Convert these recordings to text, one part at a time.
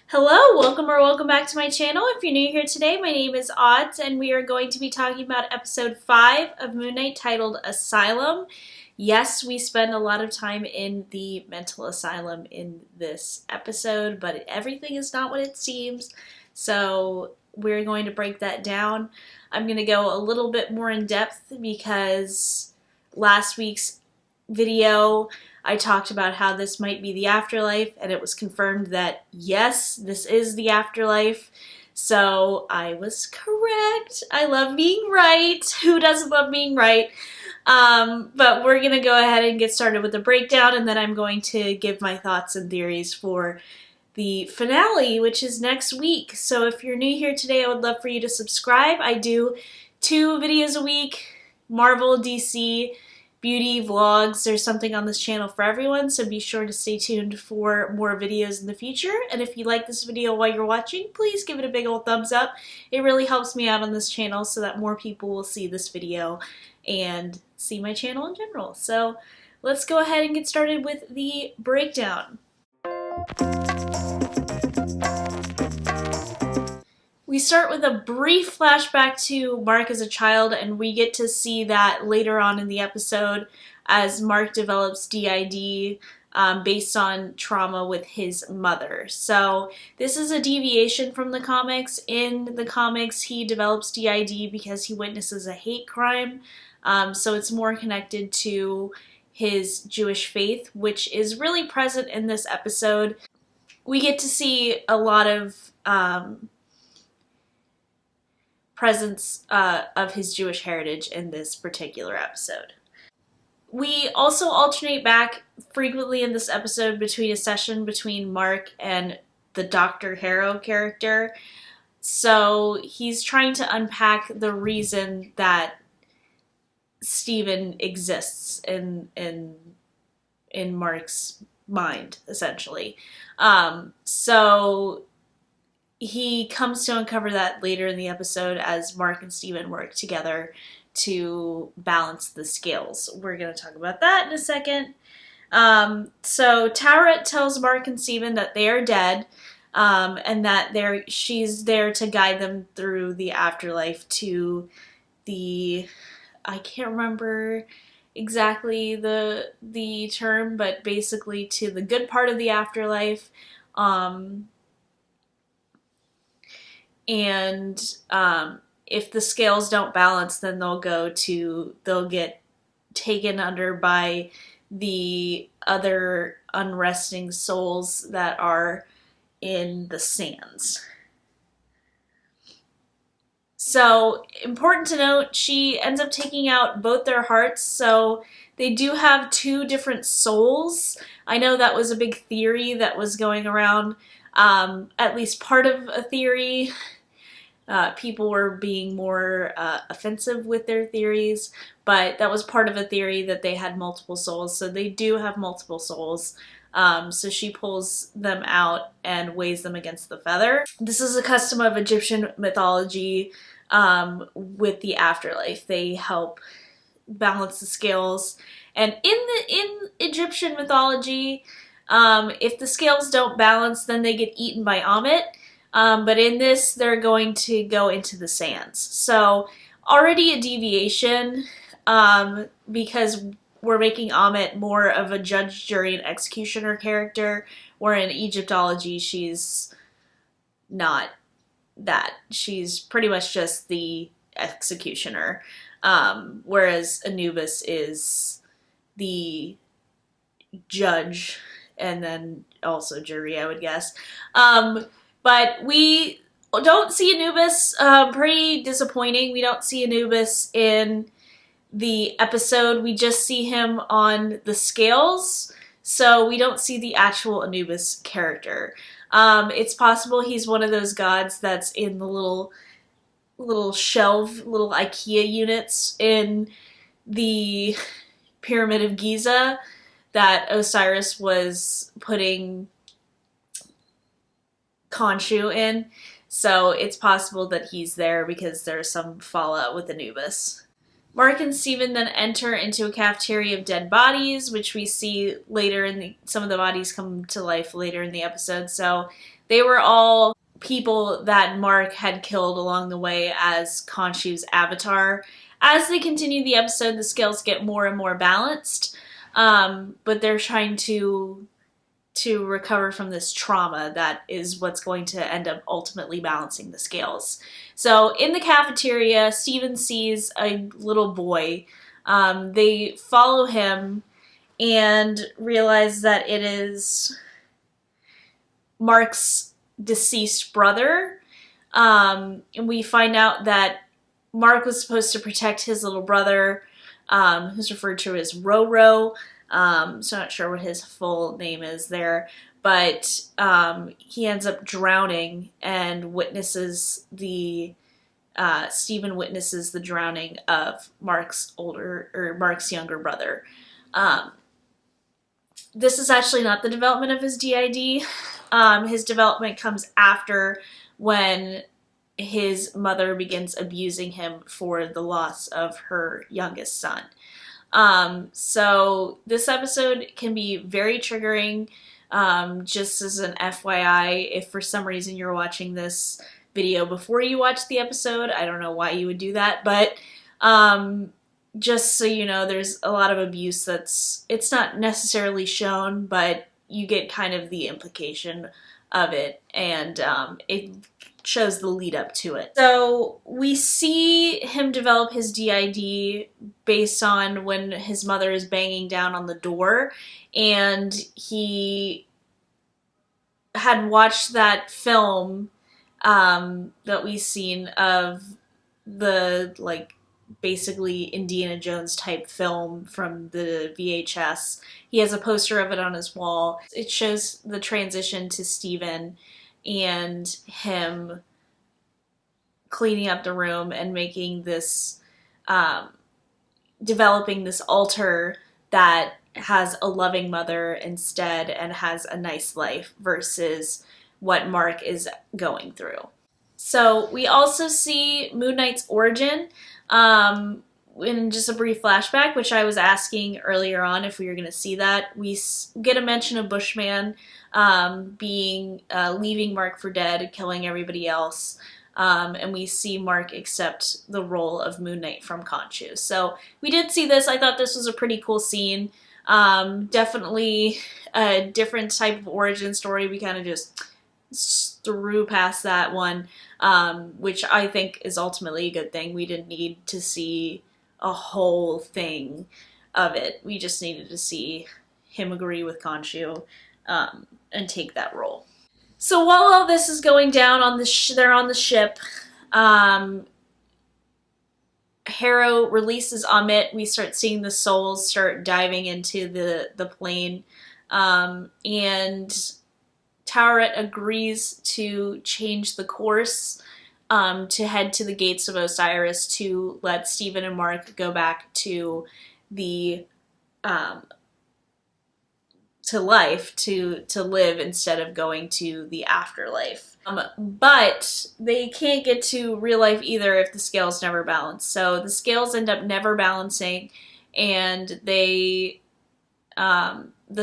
Hello, welcome back to my channel. If you're new here today, my name is Odds, and we are going to be talking about episode 5 of Moon Knight titled Asylum. Yes, we spend a lot of time in the mental asylum in this episode, but everything is not what it seems, so we're going to break that down. I'm going to go a little bit more in depth because last week's video I talked about how this might be the afterlife, and it was confirmed that yes, this is the afterlife. So I was correct. I love being right. Who doesn't love being right? But we're going to go ahead and get started with the breakdown, and then I'm going to give my thoughts and theories for the finale, which is next week. So if you're new here today, I would love for you to subscribe. I do 2 videos a week, Marvel, DC, beauty, vlogs. There's something on this channel for everyone, so be sure to stay tuned for more videos in the future. And if you like this video while you're watching, please give it a big old thumbs up. It really helps me out on this channel so that more people will see this video and see my channel in general. So let's go ahead and get started with the breakdown. We start with a brief flashback to Mark as a child, and we get to see that later on in the episode as Mark develops DID based on trauma with his mother. So this is a deviation from the comics. In the comics, he develops DID because he witnesses a hate crime, so it's more connected to his Jewish faith, which is really present in this episode. We get to see a lot of presence of his Jewish heritage in this particular episode. We also alternate back frequently in this episode between a session between Mark and the Dr. Harrow character. So he's trying to unpack the reason that Steven exists in Mark's mind, essentially. So he comes to uncover that later in the episode as Mark and Steven work together to balance the scales. We're going to talk about that in a second. So Tara tells Mark and Steven that they are dead, and that she's there to guide them through the afterlife to the, I can't remember exactly the term, but basically to the good part of the afterlife. And if the scales don't balance, then they'll get taken under by the other unresting souls that are in the sands. So, important to note, she ends up taking out both their hearts, so they do have 2 different souls. I know that was a big theory that was going around, at least part of a theory. People were being more offensive with their theories, but that was part of a theory that they had multiple souls, so they do have multiple souls. So she pulls them out and weighs them against the feather. This is a custom of Egyptian mythology with the afterlife. They help balance the scales. And in Egyptian mythology, if the scales don't balance, then they get eaten by Amit. But in this, they're going to go into the sands. So already a deviation, because we're making Amit more of a judge, jury, and executioner character, where in Egyptology, she's not that. She's pretty much just the executioner, whereas Anubis is the judge, and then also jury, I would guess. But we don't see Anubis. Pretty disappointing. We don't see Anubis in the episode. We just see him on the scales, so we don't see the actual Anubis character. It's possible he's one of those gods that's in the little shelf, little IKEA units in the Pyramid of Giza that Osiris was putting Khonshu in, so it's possible that he's there because there's some fallout with Anubis. Mark and Steven then enter into a cafeteria of dead bodies, which we see later some of the bodies come to life later in the episode. So They were all people that Mark had killed along the way as Khonshu's avatar. As they continue the episode, the scales get more and more balanced, but they're trying to recover from this trauma that is what's going to end up ultimately balancing the scales. So in the cafeteria, Steven sees a little boy. They follow him and realize that it is Mark's deceased brother. And we find out that Mark was supposed to protect his little brother, who's referred to as Roro. So I'm not sure what his full name is there, but he ends up drowning and witnesses Steven witnesses the drowning of Mark's younger brother. This is actually not the development of his DID. His development comes after, when his mother begins abusing him for the loss of her youngest son. So this episode can be very triggering. Just as an FYI, if for some reason you're watching this video before you watch the episode, I don't know why you would do that, but just so you know, there's a lot of abuse it's not necessarily shown, but you get kind of the implication of it, and it shows the lead up to it. So we see him develop his DID based on when his mother is banging down on the door, and he had watched that film that we've seen of the, basically Indiana Jones type film from the VHS. He has a poster of it on his wall. It shows the transition to Steven and him cleaning up the room and making this, developing this altar that has a loving mother instead and has a nice life versus what Mark is going through. So we also see Moon Knight's origin in just a brief flashback, which I was asking earlier on if we were going to see that. We get a mention of Bushman leaving Mark for dead, killing everybody else, and we see Mark accept the role of Moon Knight from Khonshu. So we did see this. I thought this was a pretty cool scene. Definitely a different type of origin story. We kind of just threw past that one, which I think is ultimately a good thing. We didn't need to see a whole thing of it. We just needed to see him agree with Khonshu and take that role. So while all this is going down on they're on the ship, Harrow releases Amit. We start seeing the souls start diving into the plane, and Toweret agrees to change the course to head to the gates of Osiris to let Steven and Mark go back to the to life, to live instead of going to the afterlife. But they can't get to real life either if the scales never balance. So the scales end up never balancing, and the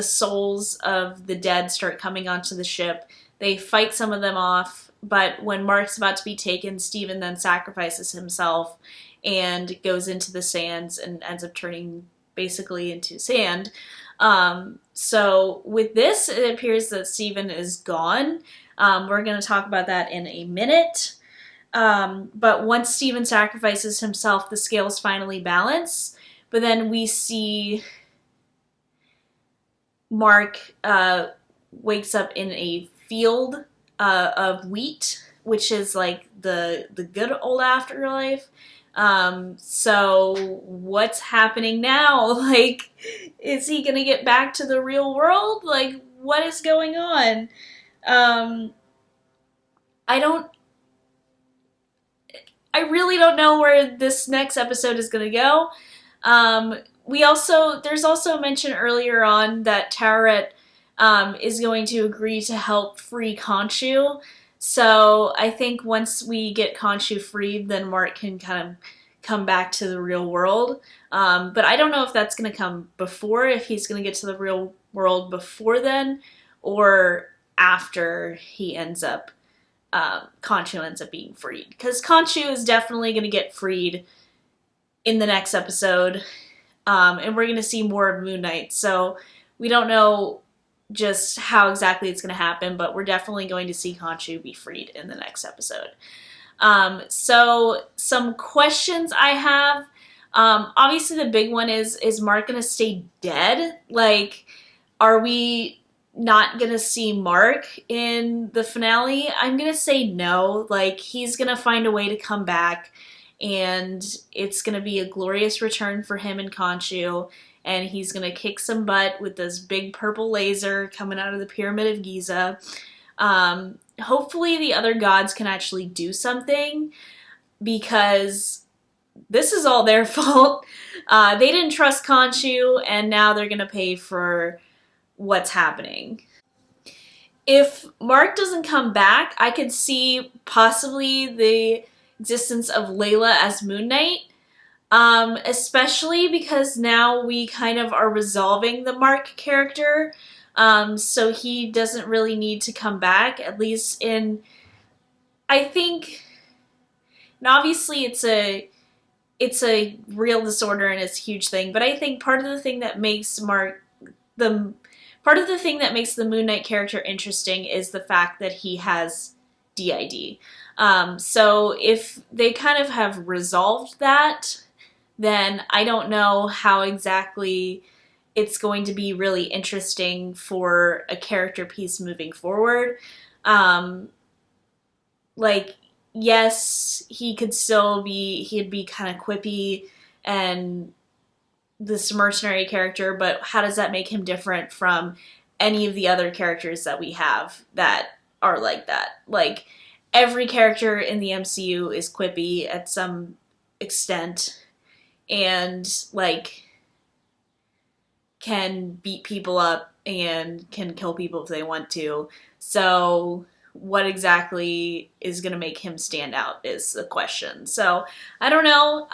souls of the dead start coming onto the ship. They fight some of them off, but when Mark's about to be taken, Steven then sacrifices himself and goes into the sands and ends up turning basically into sand. So with this, it appears that Steven is gone. We're going to talk about that in a minute. But once Steven sacrifices himself, the scales finally balance. But then we see Mark wakes up in a field of wheat, which is like the good old afterlife. So what's happening now? Like, is he gonna get back to the real world? Like, what is going on? I really don't know where this next episode is gonna go. There's also a mention earlier on that Toweret is going to agree to help free Khonshu. So I think once we get Khonshu freed, then Mark can kind of come back to the real world. But I don't know if that's going to come before, if he's going to get to the real world before then, or after he ends up, Khonshu ends up being freed. Because Khonshu is definitely going to get freed in the next episode, and we're going to see more of Moon Knight. So we don't know just how exactly it's going to happen, but we're definitely going to see Khonshu be freed in the next episode. So some questions I have. Obviously the big one is Mark going to stay dead? Like, are we not going to see Mark in the finale? I'm going to say no. Like, he's going to find a way to come back, and it's going to be a glorious return for him and Khonshu, and he's going to kick some butt with this big purple laser coming out of the Pyramid of Giza. Hopefully the other gods can actually do something, because this is all their fault. They didn't trust Khonshu, and now they're going to pay for what's happening. If Mark doesn't come back, I could see possibly the existence of Layla as Moon Knight, especially because now we kind of are resolving the Mark character, so he doesn't really need to come back, at least in, I think, and obviously it's a real disorder and it's a huge thing, but I think part of the thing that makes the Moon Knight character interesting is the fact that he has DID. So if they kind of have resolved that, then I don't know how exactly it's going to be really interesting for a character piece moving forward. Like, yes, he'd be kind of quippy and this mercenary character, but how does that make him different from any of the other characters that we have that are like that? Like, every character in the MCU is quippy at some extent, and, like, can beat people up and can kill people if they want to. So what exactly is going to make him stand out is the question. So I don't know.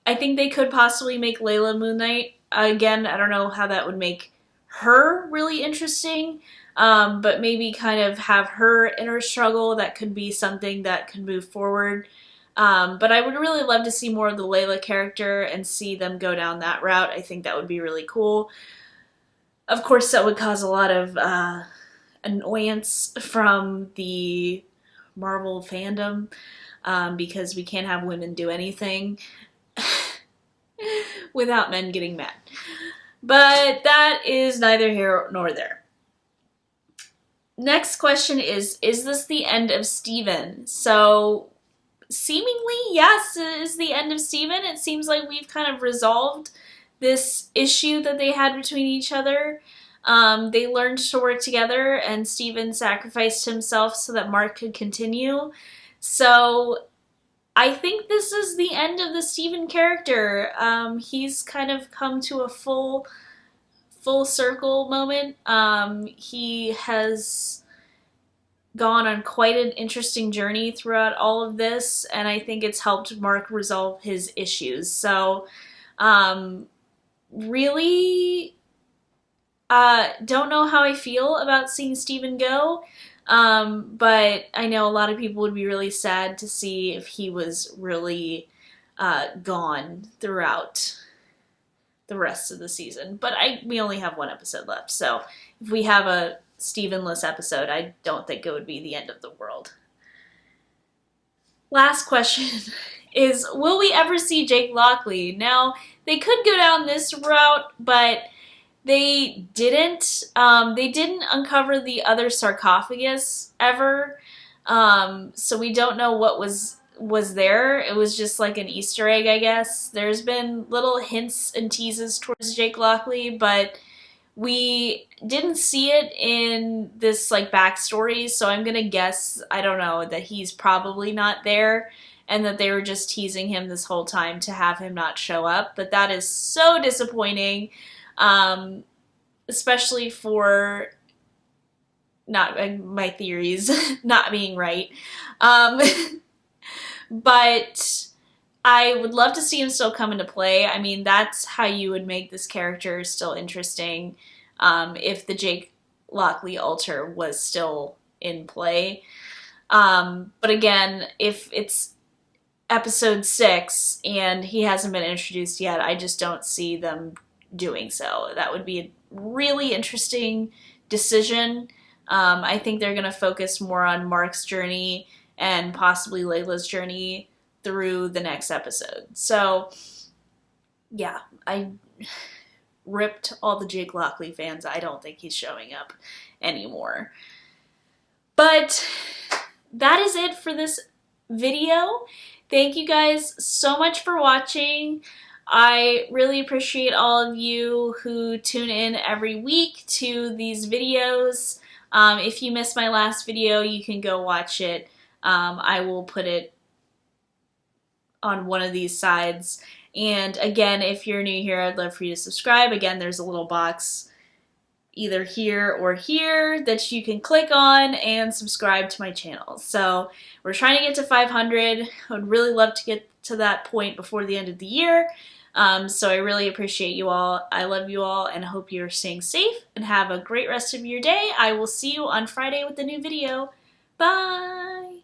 I think they could possibly make Layla Moon Knight. Again, I don't know how that would make her really interesting, but maybe kind of have her inner struggle. That could be something that could move forward. But I would really love to see more of the Layla character and see them go down that route. I think that would be really cool. Of course, that would cause a lot of annoyance from the Marvel fandom, because we can't have women do anything without men getting mad. But that is neither here nor there. Next question is this the end of Steven? So seemingly, yes, it is the end of Steven. It seems like we've kind of resolved this issue that they had between each other. They learned to work together, and Steven sacrificed himself so that Mark could continue. So I think this is the end of the Steven character. He's kind of come to a full circle moment. He has gone on quite an interesting journey throughout all of this, and I think it's helped Mark resolve his issues. So, really, don't know how I feel about seeing Steven go, but I know a lot of people would be really sad to see if he was really gone throughout the rest of the season. But we only have one episode left, so if we have a Steven-less episode, I don't think it would be the end of the world. Last question is, will we ever see Jake Lockley? Now, they could go down this route, but they didn't. They didn't uncover the other sarcophagus ever, so we don't know what was there. It was just like an Easter egg, I guess. There's been little hints and teases towards Jake Lockley, but we didn't see it in this, like, backstory, so I'm gonna guess, I don't know, that he's probably not there, and that they were just teasing him this whole time to have him not show up. But that is so disappointing, especially for not my theories not being right. But I would love to see him still come into play. I mean, that's how you would make this character still interesting. If the Jake Lockley altar was still in play. But again, if it's episode 6 and he hasn't been introduced yet, I just don't see them doing so. That would be a really interesting decision. I think they're going to focus more on Mark's journey and possibly Layla's journey through the next episode. So, yeah, I ripped all the Jake Lockley fans. I don't think he's showing up anymore. But that is it for this video. Thank you guys so much for watching. I really appreciate all of you who tune in every week to these videos. If you missed my last video, you can go watch it. I will put it on one of these sides. And again, if you're new here, I'd love for you to subscribe. Again, there's a little box either here or here that you can click on and subscribe to my channel. So we're trying to get to 500. I would really love to get to that point before the end of the year. So I really appreciate you all. I love you all and hope you're staying safe and have a great rest of your day. I will see you on Friday with a new video. Bye!